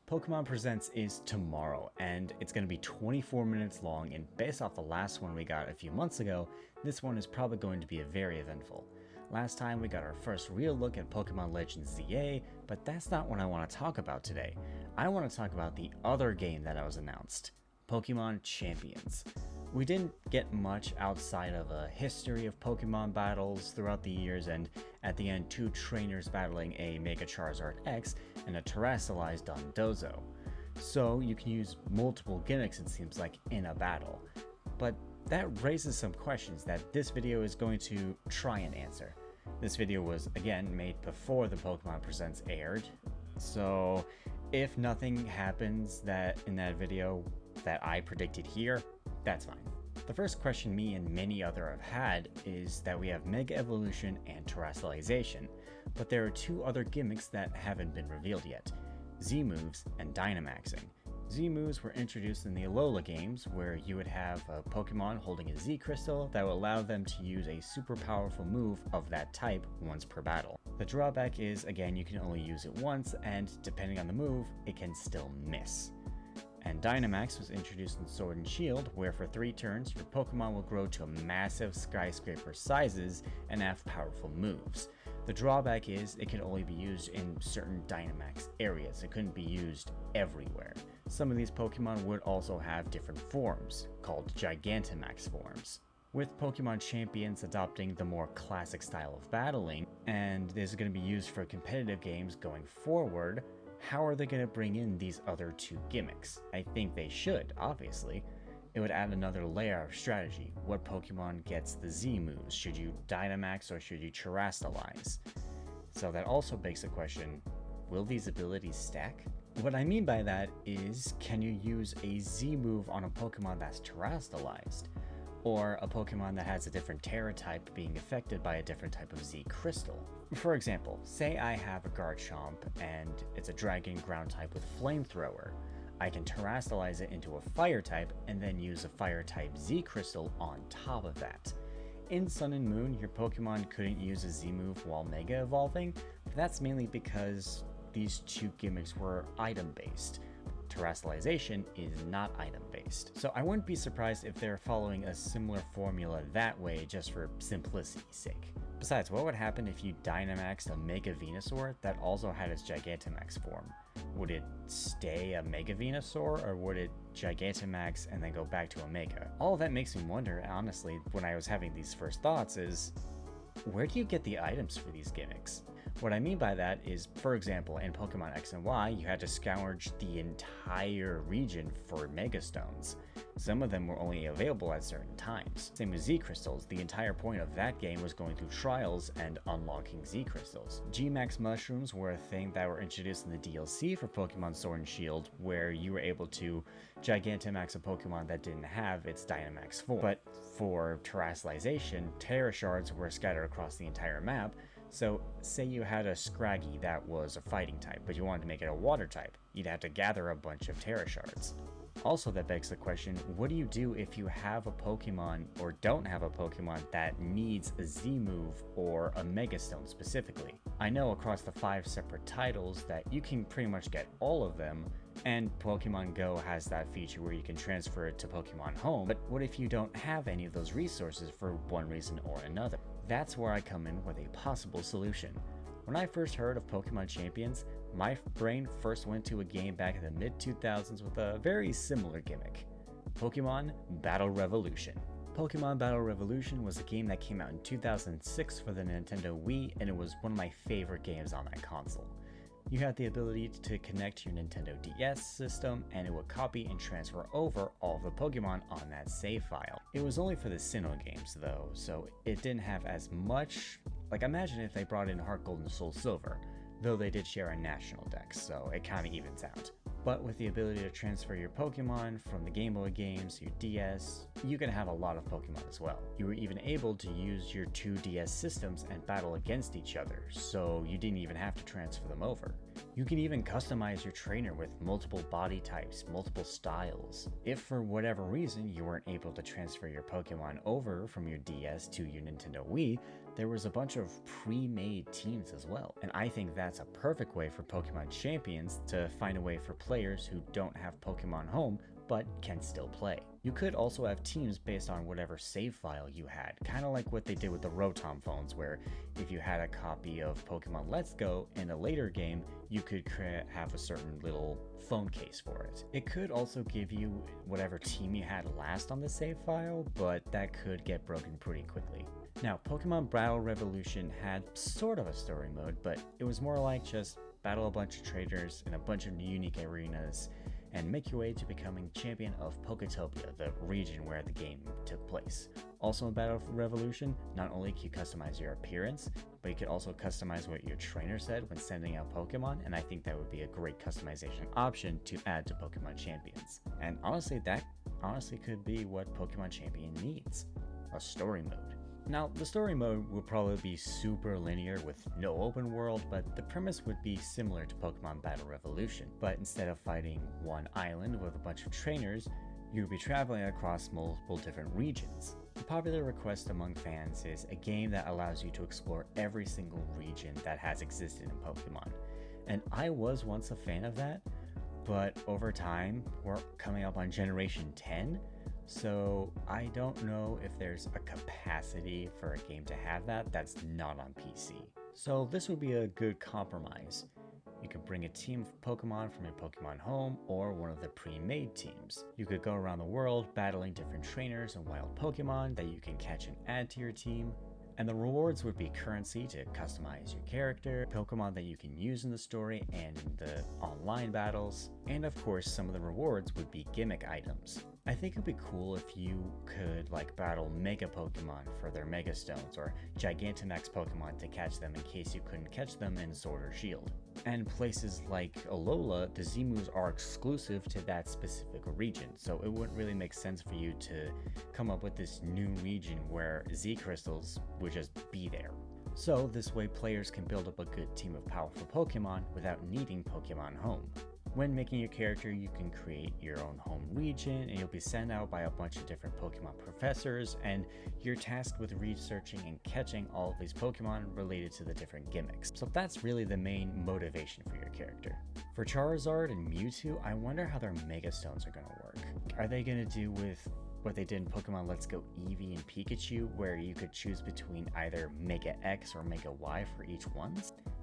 Pokemon Presents is tomorrow, and it's going to be 24 minutes long, and based off the last one we got a few months ago, this one is probably going to be very eventful. Last time we got our first real look at Pokemon Legends ZA, but that's not what I want to talk about today. I want to talk about the other game that was announced, Pokemon Champions. We didn't get much outside of a history of Pokemon battles throughout the years, and at the end, two trainers battling a Mega Charizard X and a Terastallized Dondozo. So you can use multiple gimmicks, it seems like, in a battle. But that raises some questions that this video is going to try and answer. This video was, again, made before the Pokemon Presents aired, so if nothing happens in that video that I predicted here, that's fine. The first question me and many other have had is that we have Mega Evolution and Terastallization, but there are two other gimmicks that haven't been revealed yet, Z-Moves and Dynamaxing. Z-Moves were introduced in the Alola games, where you would have a Pokemon holding a Z-Crystal that will allow them to use a super powerful move of that type once per battle. The drawback is, again, you can only use it once, and depending on the move, it can still miss. And Dynamax was introduced in Sword and Shield, where for 3 turns, your Pokemon will grow to massive skyscraper sizes and have powerful moves. The drawback is it can only be used in certain Dynamax areas. It couldn't be used everywhere. Some of these Pokemon would also have different forms, called Gigantamax forms. With Pokemon Champions adopting the more classic style of battling, and this is going to be used for competitive games going forward, how are they going to bring in these other two gimmicks? I think they should, obviously. It would add another layer of strategy. What Pokemon gets the Z moves? Should you Dynamax or should you Terastallize? So that also begs the question, will these abilities stack? What I mean by that is, can you use a Z move on a Pokemon that's Terastallized? Or a Pokemon that has a different Terra type being affected by a different type of Z Crystal. For example, say I have a Garchomp and it's a Dragon Ground type with Flamethrower. I can Terastallize it into a Fire type and then use a Fire type Z Crystal on top of that. In Sun and Moon, your Pokemon couldn't use a Z move while Mega Evolving, but that's mainly because these two gimmicks were item-based. Terastallization is not item-based. So I wouldn't be surprised if they're following a similar formula that way just for simplicity's sake. Besides, what would happen if you Dynamaxed a Mega Venusaur that also had its Gigantamax form? Would it stay a Mega Venusaur, or would it Gigantamax and then go back to a Mega? All of that makes me wonder, honestly, when I was having these first thoughts is, where do you get the items for these gimmicks? What I mean by that is, for example, in Pokemon X and Y, you had to scourge the entire region for Mega Stones. Some of them were only available at certain times. Same with Z Crystals, the entire point of that game was going through trials and unlocking Z Crystals. G-Max Mushrooms were a thing that were introduced in the DLC for Pokemon Sword and Shield, where you were able to Gigantamax a Pokemon that didn't have its Dynamax form. But for Terastallization, Terra Shards were scattered across the entire map, so say you had a Scraggy that was a fighting type, but you wanted to make it a water type. You'd have to gather a bunch of Terra Shards. Also, that begs the question, what do you do if you have a Pokemon or don't have a Pokemon that needs a Z move or a Mega Stone specifically? I know across the 5 separate titles that you can pretty much get all of them, and Pokemon Go has that feature where you can transfer it to Pokemon Home, but what if you don't have any of those resources for one reason or another? That's where I come in with a possible solution. When I first heard of Pokemon Champions, my brain first went to a game back in the mid-2000s with a very similar gimmick, Pokemon Battle Revolution. Pokemon Battle Revolution was a game that came out in 2006 for the Nintendo Wii, and it was one of my favorite games on that console. You had the ability to connect to your Nintendo DS system, and it would copy and transfer over all of the Pokemon on that save file. It was only for the Sinnoh games though, so it didn't have as much. Like, imagine if they brought in Heart Gold and Soul Silver, though they did share a national dex, so it kinda evens out. But with the ability to transfer your Pokemon from the Game Boy games, your DS, you can have a lot of Pokemon as well. You were even able to use your 2 DS systems and battle against each other, so you didn't even have to transfer them over. You can even customize your trainer with multiple body types, multiple styles. If for whatever reason you weren't able to transfer your Pokemon over from your DS to your Nintendo Wii, there was a bunch of pre-made teams as well. And I think that's a perfect way for Pokemon Champions to find a way for players who don't have Pokemon Home but can still play. You could also have teams based on whatever save file you had, kind of like what they did with the Rotom phones, where if you had a copy of Pokemon Let's Go in a later game, you could have a certain little phone case for it. It could also give you whatever team you had last on the save file, but that could get broken pretty quickly. Now, Pokemon Battle Revolution had sort of a story mode, but it was more like just battle a bunch of trainers in a bunch of unique arenas and make your way to becoming champion of Poketopia, the region where the game took place. Also in Battle Revolution, not only can you customize your appearance, but you could also customize what your trainer said when sending out Pokemon, and I think that would be a great customization option to add to Pokemon Champions. And honestly, that could be what Pokemon Champion needs, a story mode. Now, the story mode would probably be super linear with no open world, but the premise would be similar to Pokemon Battle Revolution. But instead of fighting one island with a bunch of trainers, you would be traveling across multiple different regions. The popular request among fans is a game that allows you to explore every single region that has existed in Pokemon. And I was once a fan of that, but over time, we're coming up on Generation 10, so I don't know if there's a capacity for a game to have that that's not on PC. So this would be a good compromise. You could bring a team of Pokemon from your Pokemon Home or one of the pre-made teams. You could go around the world battling different trainers and wild Pokemon that you can catch and add to your team. And the rewards would be currency to customize your character, Pokemon that you can use in the story and in the online battles, and of course some of the rewards would be gimmick items. I think it'd be cool if you could battle Mega Pokemon for their Mega Stones, or Gigantamax Pokemon to catch them in case you couldn't catch them in Sword or Shield. And places like Alola, the Z-moves are exclusive to that specific region, so it wouldn't really make sense for you to come up with this new region where Z-Crystals would just be there. So this way players can build up a good team of powerful Pokemon without needing Pokemon Home. When making your character, you can create your own home region, and you'll be sent out by a bunch of different Pokemon professors, and you're tasked with researching and catching all of these Pokemon related to the different gimmicks. So that's really the main motivation for your character. For Charizard and Mewtwo, I wonder how their Mega Stones are going to work. Are they going to do with what they did in Pokemon Let's Go Eevee and Pikachu, where you could choose between either Mega X or Mega Y for each one?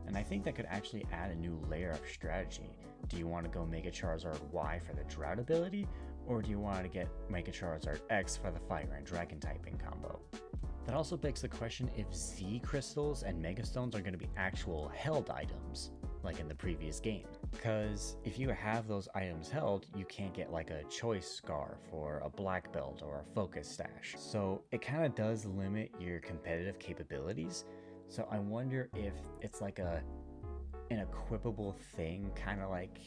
And I think that could actually add a new layer of strategy. Do you want to go Mega Charizard Y for the Drought ability, or do you want to get Mega Charizard X for the Fire and Dragon typing combo? That also begs the question if Z Crystals and Mega Stones are going to be actual held items, like in the previous game. Because if you have those items held, you can't get a choice scarf or a black belt or a focus stash. So it kind of does limit your competitive capabilities. So I wonder if it's an equipable thing, kind of like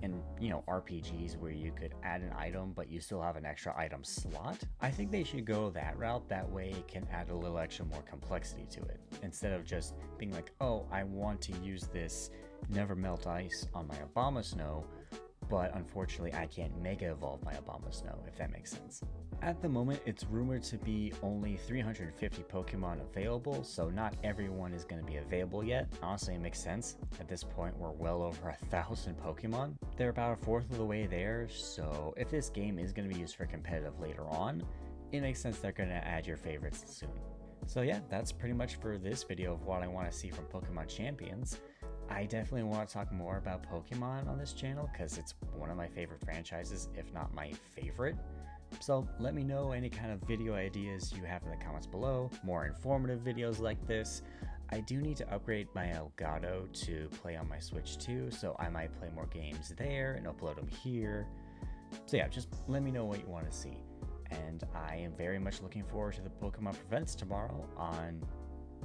in RPGs where you could add an item but you still have an extra item slot. I think they should go that route. That way it can add a little extra more complexity to it, instead of just being like, oh, I want to use this Never Melt Ice on my Abomasnow, but unfortunately I can't Mega Evolve my Abomasnow, if that makes sense. At the moment, it's rumored to be only 350 Pokemon available, so not everyone is going to be available yet. Honestly, it makes sense. At this point, we're well over 1,000 Pokemon. They're about a fourth of the way there, so if this game is going to be used for competitive later on, it makes sense they're going to add your favorites soon. So yeah, that's pretty much for this video of what I want to see from Pokemon Champions. I definitely want to talk more about Pokemon on this channel because it's one of my favorite franchises, if not my favorite. So let me know any kind of video ideas you have in the comments below, more informative videos like this. I do need to upgrade my Elgato to play on my Switch too, so I might play more games there and upload them here. So yeah, just let me know what you want to see. And I am very much looking forward to the Pokémon Presents tomorrow on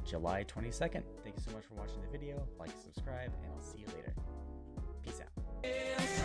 July 22nd. Thank you so much for watching the video. Like and subscribe, and I'll see you later. Peace out.